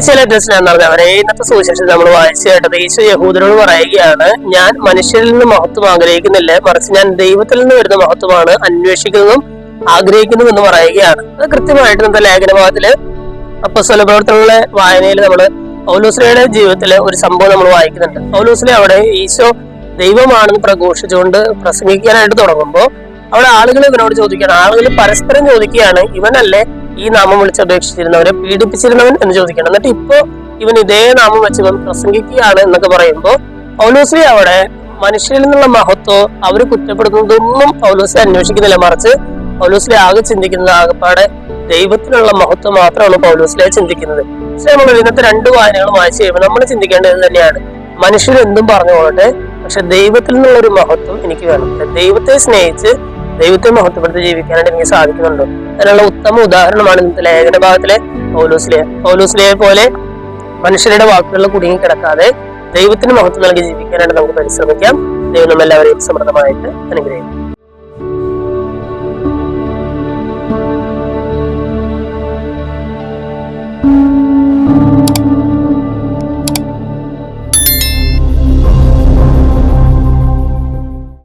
ചില ഞാൻ പറഞ്ഞവരെ ഇന്നത്തെ സുവിശേഷം നമ്മൾ വായിച്ചു കേട്ടത് ഈശോ യഹൂദരോട് പറയുകയാണ്, ഞാൻ മനുഷ്യരിൽ നിന്ന് മഹത്വം ആഗ്രഹിക്കുന്നില്ല, മറിച്ച് ഞാൻ ദൈവത്തിൽ നിന്ന് വരുന്ന മഹത്വമാണ് അന്വേഷിക്കുന്നതും ആഗ്രഹിക്കുന്നതും എന്ന് പറയുകയാണ്. അത് കൃത്യമായിട്ട് നമ്മുടെ ലേഖനഭാഗത്തില് അപ്പോസ്തല പ്രവർത്തനങ്ങളുടെ വായനയിൽ നമ്മൾ പൗലോസ്ലീഹയുടെ ജീവിതത്തിലെ ഒരു സംഭവം നമ്മൾ വായിക്കുന്നുണ്ട്. പൗലോസ്ലീഹ അവിടെ ഈശോ ദൈവമാണെന്ന് പ്രഘോഷിച്ചുകൊണ്ട് പ്രസംഗിക്കാനായിട്ട് തുടങ്ങുമ്പോൾ അവിടെ ആളുകൾ ഇവനോട് ചോദിക്കുകയാണ്, ആളുകൾ പരസ്പരം ചോദിക്കുകയാണ്, ഇവനല്ലേ ഈ നാമം വിളിച്ചപേക്ഷിച്ചിരുന്നവരെ പീഡിപ്പിച്ചിരുന്നവൻ എന്ന് ചോദിക്കണം. എന്നിട്ട് ഇപ്പോ ഇവൻ ഇതേ നാമം വെച്ച് ഇവൻ പ്രസംഗിക്കുകയാണ് എന്നൊക്കെ പറയുമ്പോൾ പൗലോസ്ലീഹ അവിടെ മനുഷ്യരിൽ നിന്നുള്ള മഹത്വം അവർ കുറ്റപ്പെടുന്നതൊന്നും പൗലോസ്ലീഹ അന്വേഷിക്കുന്നില്ല, മറിച്ച് പൗലോസ്ലീഹ ആകെ ചിന്തിക്കുന്നത് ആകെപ്പാടെ ദൈവത്തിനുള്ള മഹത്വം മാത്രമാണ് പൗലോസ്ലീഹ ചിന്തിക്കുന്നത്. പക്ഷെ നമ്മൾ ഇന്നത്തെ രണ്ട് വായനകൾ വായിച്ചു കഴിയുമ്പോൾ നമ്മൾ ചിന്തിക്കേണ്ടത് തന്നെയാണ്, മനുഷ്യർ എന്തും പറഞ്ഞുകൊള്ളട്ടെ, പക്ഷെ ദൈവത്തിൽ നിന്നുള്ള ഒരു മഹത്വം എനിക്ക് വേണം. ദൈവത്തെ സ്നേഹിച്ച് ദൈവത്തെ മഹത്വപ്പെടുത്തി ജീവിക്കാനായിട്ട് എനിക്ക് സാധിക്കുന്നുണ്ടോ? അതിനുള്ള ഉത്തമ ഉദാഹരണമാണ് ഇന്നത്തെ ലേഖന ഭാഗത്തിലെ പൗലോസ്ലീഹയെ പോലെ മനുഷ്യരുടെ വാക്കുകളിൽ കുടുങ്ങിക്കിടക്കാതെ ദൈവത്തിന് മഹത്വം നൽകി ജീവിക്കാനായിട്ട് നമുക്ക് പരിശ്രമിക്കാം. ദൈവം എല്ലാവരെയും സമൃദ്ധമായിട്ട് അനുഗ്രഹിക്കും.